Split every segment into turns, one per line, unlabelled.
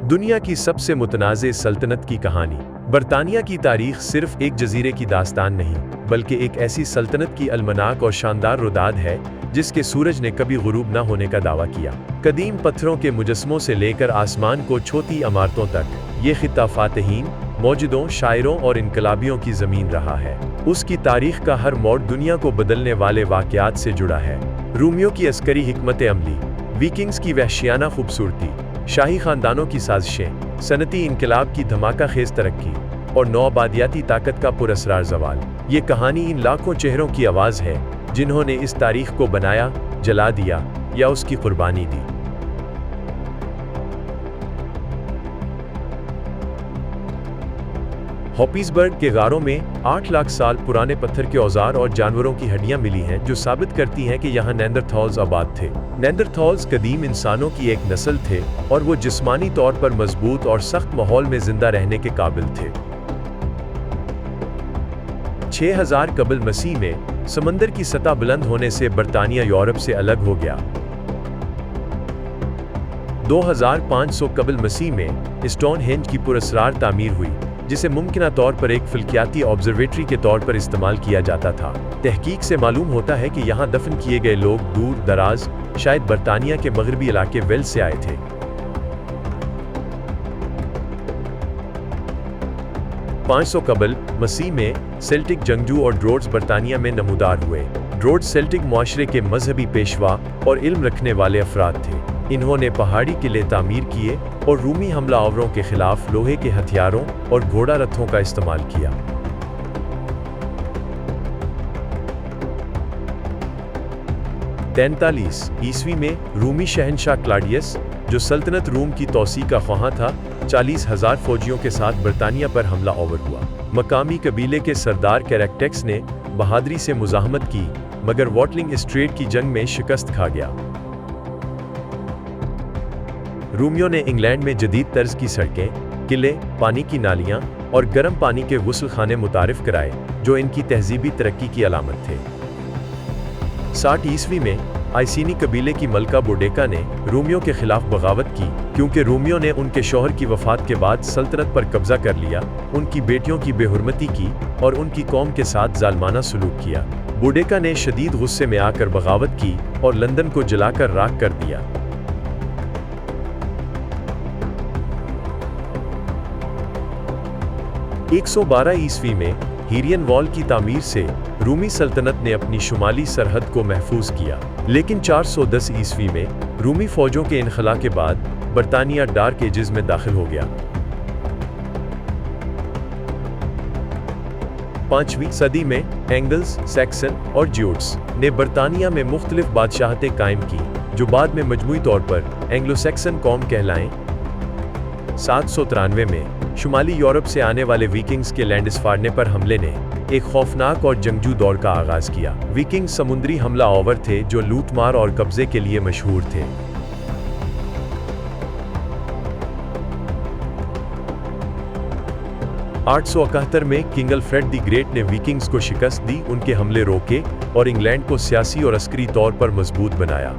दुनिया की सबसे मुतनाज़ सल्तनत की कहानी। बरतानिया की तारीख सिर्फ एक जजीरे की दास्तान नहीं, बल्कि एक ऐसी सल्तनत की अलमनाक और शानदार रुदाद है जिसके सूरज ने कभी गुरूब न होने का दावा किया। कदीम पत्थरों के मुजस्मों से लेकर आसमान को छूती इमारतों तक, ये खित्ता फातहीन, मौजूदों, शायरों और इनकलाबियों की ज़मीन रहा है। उसकी तारीख का हर मोड़ दुनिया को बदलने वाले वाक़यात से जुड़ा है। रूमियों की अस्करी हिकमत अमली, विकिंग्स की वहशियाना खूबसूरती, शाही ख़ानदानों की साजिशें, सनती इनकलाब की धमाका खेज़ तरक्की और नौआबादियाती ताकत का पुरअसरार ज़वाल। ये कहानी इन लाखों चेहरों की आवाज़ है जिन्होंने इस तारीख को बनाया, जला दिया या उसकी कुर्बानी दी। हॉपीसबर्ग के गारों में 8 लाख साल पुराने पत्थर के औजार और जानवरों की हड्डियां मिली हैं जो साबित करती हैं कि यहाँ नेंडरथॉल्स आबाद थे। नेंडरथॉल्स कदीम इंसानों की एक नस्ल थे और वो जिस्मानी तौर पर मजबूत और सख्त माहौल में जिंदा रहने के काबिल थे। 6000 कबल मसीह में समंदर की सतह बुलंद होने से बरतानिया यूरोप से अलग हो गया। 2500 कबल मसीह में स्टोनहेंज की पुरअसरार तामीर हुई, जिसे मुमकिना तौर पर एक फल्कियाती ऑब्जर्वेटरी के तौर पर इस्तेमाल किया जाता था। तहकीक से मालूम होता है कि यहाँ दफन किए गए लोग दूर दराज, शायद बरतानिया के मगरबी इलाके वेल्स से आए थे। 500 कबल मसीह में सेल्टिक जंगजू और ड्रोड्स बरतानिया में नमूदार हुए। ड्रोड्स सेल्टिक मुआशरे के मजहबी पेशवा और इल्म रखने वाले अफराद थे। इन्होंने पहाड़ी किले तामीर किए और रूमी हमलावरों के खिलाफ लोहे के हथियारों और घोड़ा रथों का इस्तेमाल किया। ईस्वी में रूमी शहनशाह क्लाडियस, जो सल्तनत रूम की तौसी का ख्वाहां था, 40,000 फौजियों के साथ बरतानिया पर हमला आवर हुआ। मकामी कबीले के सरदार कैरेक्टेक्स ने बहादुरी से मुजाहमत की, मगर वॉटलिंग स्ट्रेट की जंग में शिकस्त खा गया। रूमियों ने इंग्लैंड में जदीद तर्ज की सड़कें, किले, पानी की नालियां और गर्म पानी के गुस्ल खाने मुतारिफ कराए, जो इनकी तहजीबी तरक्की की अलामत थे। 60 ईस्वी में आइसीनी कबीले की मलका बोडेका ने रूमियों के खिलाफ बगावत की, क्योंकि रूमियों ने उनके शौहर की वफात के बाद सल्तनत पर कब्जा कर लिया, उनकी बेटियों की बेहुरमती की और उनकी कौम के साथ जालमाना सलूक किया। बोडेका ने शदीद गुस्से में आकर बगावत की और लंदन को जलाकर राख कर दिया। 112 ईस्वी में हीरियन वॉल की तामीर से रूमी सल्तनत ने अपनी शुमाली सरहद को महफूज किया, लेकिन 410 ईस्वी में रूमी फौजों के इनखला के बाद बरतानिया डार्क एजेस में दाखिल हो गया। 5वीं सदी में एंगल्स, सैक्सन और ज्यूट्स ने बरतानिया में मुख्तलिफ बादशाहतें कायम की, जो बाद में मजमूई तौर पर एंग्लो सैक्सन कौम कहलाएं। 793 में शुमाली यूरोप से आने वाले विकिंग्स के लैंडिस्फार्ने पर हमले ने एक खौफनाक और जंगजू दौर का आगाज किया। विकिंग समुद्री हमला आवर थे जो लूटमार और कब्जे के लिए मशहूर थे। (871) में किंग अल्फ्रेड द ग्रेट ने विकिंग्स को शिकस्त दी, उनके हमले रोके और इंग्लैंड को सियासी और अस्करी तौर पर मजबूत बनाया।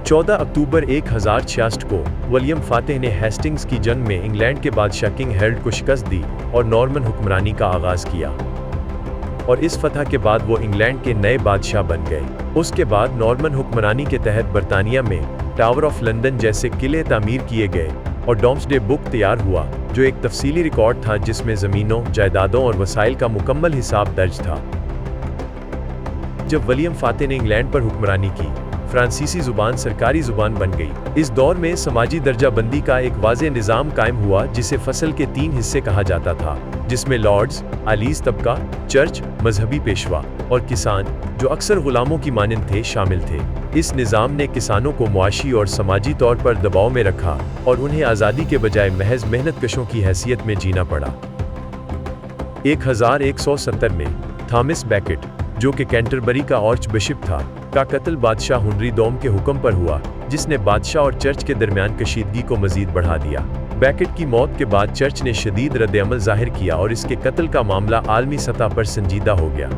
14 अक्टूबर 1066 को विलियम फातिह ने हेस्टिंग्स की जंग में इंग्लैंड के बादशाह किंग हेरल्ड को शिकस्त दी और नॉर्मन हुक्मरानी का आगाज किया, और इस फतह के बाद वो इंग्लैंड के नए बादशाह बन गए। उसके बाद नॉर्मन हुक्मरानी के तहत बरतानिया में टावर ऑफ लंदन जैसे किले तामीर किए गए और डोम्सडे बुक तैयार हुआ, जो एक तफसीली रिकॉर्ड था जिसमें ज़मीनों, जायदादों और वसाइल का मुकम्मल हिसाब दर्ज था। जब विलियम फातिह ने इंग्लैंड पर हुक्मरानी की, फ्रांसीसी जुबान सरकारी जुबान बन गई। इस दौर में समाजी दर्जाबंदी का एक वाज़ेह निज़ाम कायम हुआ, जिसे फसल के 3 हिस्से कहा जाता था, जिसमें लॉर्ड्स, आलीज तबका, चर्च, मजहबी पेशवा और किसान, जो अक्सर गुलामों की मानंद थे, शामिल थे। इस निज़ाम ने किसानों को मुआशी और समाजी तौर पर दबाव में रखा और उन्हें आज़ादी के बजाय महज मेहनतकशों की हैसियत में जीना पड़ा। 1170 में थॉमस बैकेट, जो कि कैंटरबरी का आर्च बिशप था, का कत्ल बादशाह हुनरी दोम के हुक्म पर हुआ, जिसने बादशाह और चर्च के दरमियान कशीदगी को मजीद बढ़ा दिया। बैकेट की मौत के बाद चर्च ने शदीद रद्द-ए-अमल जाहिर किया और इसके कत्ल का मामला आलमी सतह पर संजीदा हो गया।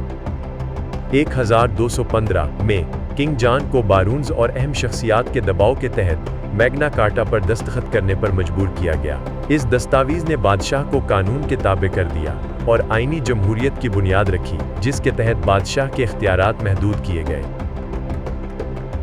1215 में किंग जॉन को बारून्स और अहम शख्सियात के दबाव के तहत میگنا کارٹا پر دستخط کرنے پر مجبور کیا گیا۔ اس دستاویز نے بادشاہ کو قانون کے تابع کر دیا اور آئینی جمہوریت کی بنیاد رکھی، جس کے تحت بادشاہ کے اختیارات محدود کیے گئے۔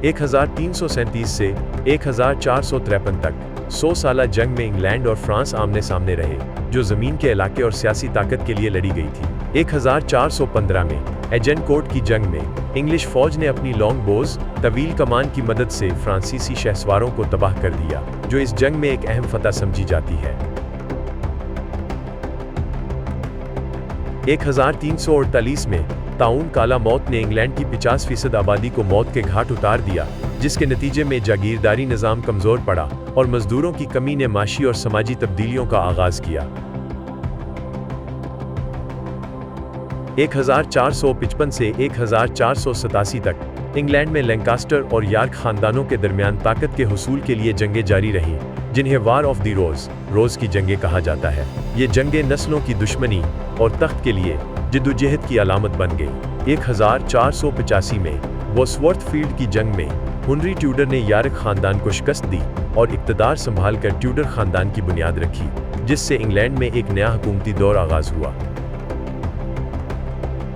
1337 سے 1453 تک 100 سالہ جنگ میں انگلینڈ اور فرانس آمنے سامنے رہے، جو زمین کے علاقے اور سیاسی طاقت کے لیے لڑی گئی تھی۔ 1415 میں ایجنکورٹ کی جنگ میں انگلش فوج نے اپنی لانگ بوز طویل کمان کی مدد سے فرانسیسی شہسواروں کو تباہ کر دیا، جو اس جنگ میں ایک اہم فتح سمجھی جاتی ہے۔ 1348 میں طاعون کالا موت نے انگلینڈ کی 50% آبادی کو موت کے گھاٹ اتار دیا، جس کے نتیجے میں جاگیرداری نظام کمزور پڑا اور مزدوروں کی کمی نے معاشی اور سماجی تبدیلیوں کا آغاز کیا۔ 1455 سے 1487 تک انگلینڈ میں لینکاسٹر اور یارک خاندانوں کے درمیان طاقت کے حصول کے لیے جنگیں جاری رہیں، جنہیں وار آف دی روز کی جنگیں کہا جاتا ہے۔ یہ جنگیں نسلوں کی دشمنی اور تخت کے لیے جدوجہد کی علامت بن گئی۔ 1485 میں ووسورتھ فیلڈ کی جنگ میں ہنری ٹیوڈر نے یارک خاندان کو شکست دی اور اقتدار سنبھال کر ٹیوڈر خاندان کی بنیاد رکھی، جس سے انگلینڈ میں ایک نیا حکومتی دور آغاز ہوا۔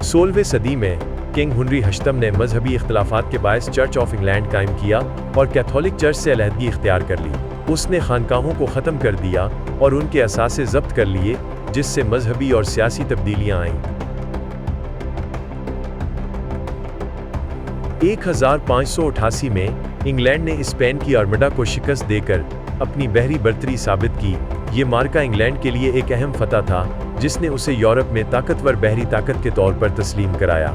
16ویں صدی میں کنگ ہنری ہشتم نے مذہبی اختلافات کے باعث چرچ آف انگلینڈ قائم کیا اور کیتھولک چرچ سے علیحدگی اختیار کر لی۔ اس نے خانقاہوں کو ختم کر دیا اور ان کے اثاثے ضبط کر لیے، جس سے مذہبی اور سیاسی تبدیلیاں آئیں۔ 1588 میں انگلینڈ نے اسپین کی آرمڈا کو شکست دے کر اپنی بحری برتری ثابت کی۔ یہ مارکہ انگلینڈ کے لیے ایک اہم فتح تھا، جس نے اسے یورپ میں طاقتور بحری طاقت کے طور پر تسلیم کرایا۔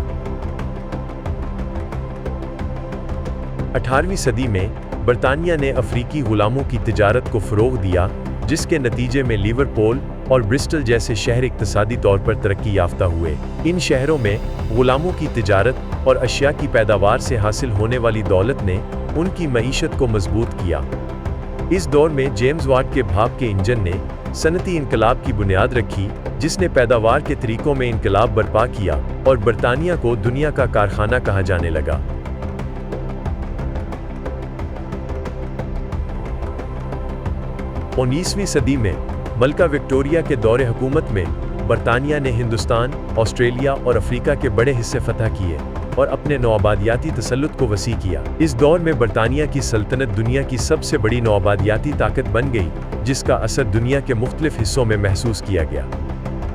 18ویں صدی میں برطانیہ نے افریقی غلاموں کی تجارت کو فروغ دیا، جس کے نتیجے میں لیورپول اور برسٹل جیسے شہر اقتصادی طور پر ترقی یافتہ ہوئے۔ ان شہروں میں غلاموں کی تجارت اور اشیاء کی پیداوار سے حاصل ہونے والی دولت نے ان کی معیشت کو مضبوط کیا۔ اس دور میں جیمز واٹ کے بھاپ کے انجن نے صنعتی انقلاب کی بنیاد رکھی، جس نے پیداوار کے طریقوں میں انقلاب برپا کیا اور برطانیہ کو دنیا کا کارخانہ کہا جانے لگا۔ 19ویں صدی میں ملکہ وکٹوریہ کے دور حکومت میں برطانیہ نے ہندوستان، آسٹریلیا اور افریقہ کے بڑے حصے فتح کیے اور اپنے نوآبادیاتی تسلط کو وسیع کیا۔ اس دور میں برطانیہ کی سلطنت دنیا کی سب سے بڑی نوآبادیاتی طاقت بن گئی، جس کا اثر دنیا کے مختلف حصوں میں محسوس کیا گیا۔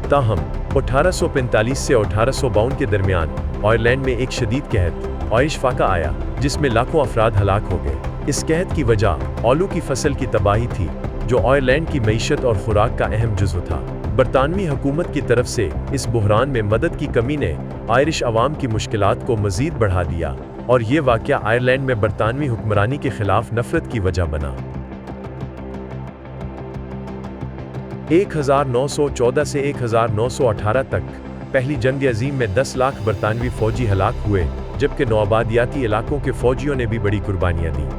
تاہم 1845 سے 1852 کے درمیان آئرلینڈ میں ایک شدید قحط آئرش فاقہ آیا، جس میں لاکھوں افراد ہلاک ہو گئے۔ اس قحط کی وجہ آلو کی فصل کی تباہی تھی، جو آئرلینڈ کی معیشت اور خوراک کا اہم جزو تھا۔ برطانوی حکومت کی طرف سے اس بحران میں مدد کی کمی نے آئرش عوام کی مشکلات کو مزید بڑھا دیا، اور یہ واقعہ آئرلینڈ میں برطانوی حکمرانی کے خلاف نفرت کی وجہ بنا۔ 1914 سے 1918 تک پہلی جنگ عظیم میں 10 لاکھ برطانوی فوجی ہلاک ہوئے، جبکہ نوآبادیاتی علاقوں کے فوجیوں نے بھی بڑی قربانیاں دیں۔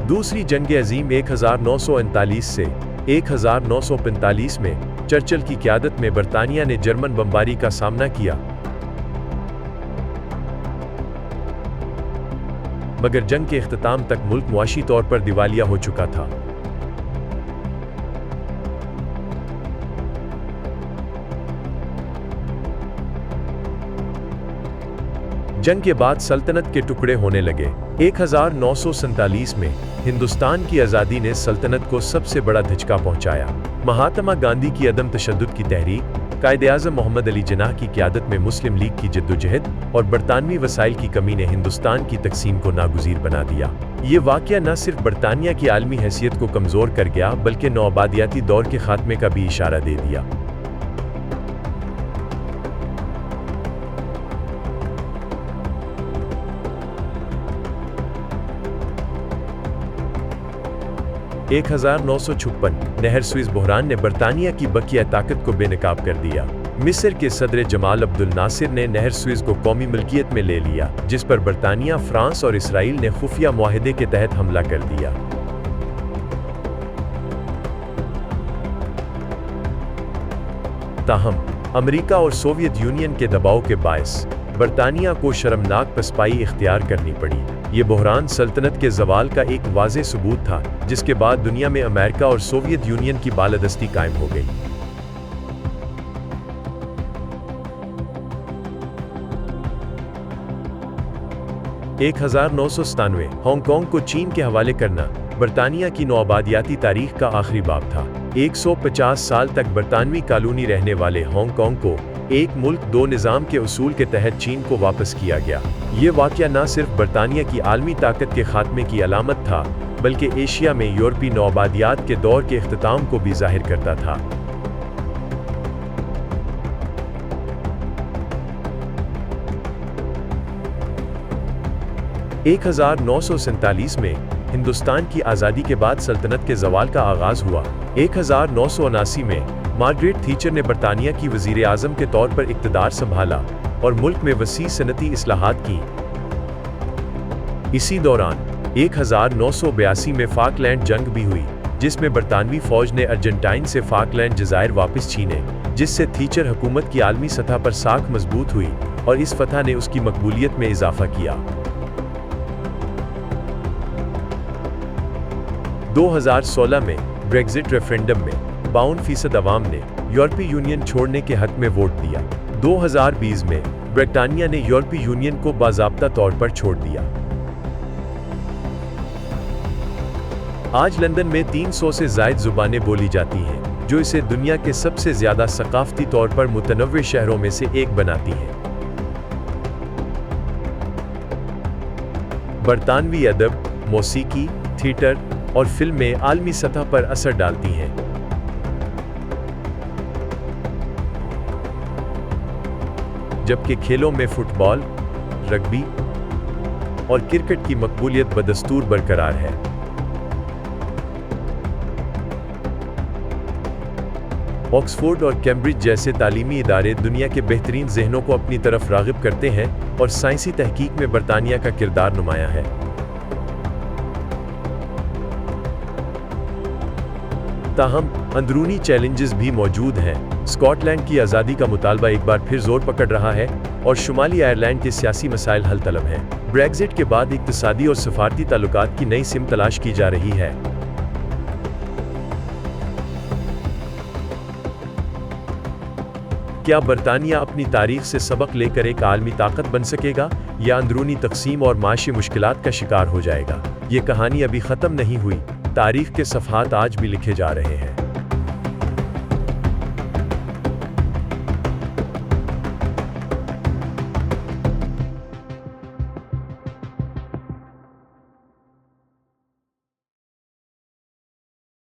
دوسری جنگ عظیم 1939 سے 1945 میں چرچل کی قیادت میں برطانیہ نے جرمن بمباری کا سامنا کیا، مگر جنگ کے اختتام تک ملک معاشی طور پر دیوالیہ ہو چکا تھا۔ جنگ کے بعد سلطنت کے ٹکڑے ہونے لگے۔ 1947 میں ہندوستان کی آزادی نے سلطنت کو سب سے بڑا دھچکا پہنچایا۔ مہاتما گاندھی کی عدم تشدد کی تحریک، قائد اعظم محمد علی جناح کی قیادت میں مسلم لیگ کی جدوجہد اور برطانوی وسائل کی کمی نے ہندوستان کی تقسیم کو ناگزیر بنا دیا۔ یہ واقعہ نہ صرف برطانیہ کی عالمی حیثیت کو کمزور کر گیا بلکہ نوآبادیاتی دور کے خاتمے کا بھی اشارہ دے دیا۔ 1956 نہر سوئز بحران نے برطانیہ کی بقیہ طاقت کو بے نقاب کر دیا۔ مصر کے صدر جمال عبد الناصر نے نہر سوئز کو قومی ملکیت میں لے لیا، جس پر برطانیہ، فرانس اور اسرائیل نے خفیہ معاہدے کے تحت حملہ کر دیا۔ تاہم अमेरिका और सोवियत यूनियन के दबाव के बायस बरतानिया को शर्मनाक पसपाई इख्तियार करनी पड़ी। ये बहरान सल्तनत के ज़वाल का एक वाज़ेह सबूत था, जिसके बाद दुनिया में अमेरिका और सोवियत यूनियन की बालादस्ती कायम हो गई। 1997 हांगकांग को चीन के हवाले करना बरतानिया की नौआबादियाती तारीख का आखिरी बाब था। 150 साल तक बरतानवी कॉलोनी रहने वाले हांगकांग को एक मुल्क दो निज़ाम के उसूल के तहत चीन को वापस किया गया। ये वाक़या न सिर्फ बरतानिया की आलमी ताकत के खात्मे की अलामत था, बल्कि एशिया में यूरोपी नौआबादियात के दौर के इख्तिताम को भी ज़ाहिर करता था। एक 1947 में हिंदुस्तान की आज़ादी के बाद सल्तनत के ज़वाल का आगाज़ हुआ। 1979 में मार्गरेट थीचर ने बरतानिया की वज़ीर आज़म के तौर पर इक़्तिदार संभाला और मुल्क में वसी सनती इस्लाहात की। इसी दौरान 1982 में फाकलैंड जंग भी हुई, जिसमें बरतानवी फ़ौज ने अर्जेंटाइन से फाकलैंड जज़ायर वापस छीने, जिससे थीचर हुकूमत की आलमी सतह पर साख मजबूत हुई और इस फतह ने उसकी मकबूलियत में इजाफ़ा किया। 2016 में ब्रेक्जिट रेफरेंडम में 52% अवाम ने यूरोपीय यूनियन छोड़ने के हक में वोट दिया। 2020 में ब्रिटानिया ने यूरोपीय यूनियन को बाज़ाब्ता तौर पर छोड़ दिया। आज लंदन में 300 से ज़ायद ज़ुबानें बोली जाती हैं, जो इसे दुनिया के सबसे ज़्यादा सकाफ़ती तौर पर मुतनव्वे शहरों में से एक बनाती हैं। बरतानवी अदब, मौसीकी, थिएटर और फिल्में आलमी सतह पर असर डालती हैं। जबकि खेलों में फुटबॉल, रग्बी और क्रिकेट की मकबूलियत बदस्तूर बरकरार है। ऑक्सफोर्ड और कैम्ब्रिज जैसे तालीमी इदारे दुनिया के बेहतरीन ज़हनों को अपनी तरफ राग़िब करते हैं और साइंसी तहकीक में बरतानिया का किरदार नुमायां है। ताहम अंदरूनी चैलेंजेस भी मौजूद हैं। स्कॉटलैंड की आज़ादी का मुतालबा एक बार फिर जोर पकड़ रहा है और शुमाली आयरलैंड के सियासी मसाइल हल तलब हैं। ब्रेक्जिट के बाद इक़्तिसादी और सफारती ताल्लुकात की नई सिम तलाश की जा रही है। क्या बरतानिया अपनी तारीख से सबक लेकर एक आलमी ताकत बन सकेगा या अंदरूनी तकसीम और माशी मुश्किलात का शिकार हो जाएगा? ये कहानी अभी ख़त्म नहीं हुई। तारीख के सफ़हात आज भी लिखे जा रहे हैं।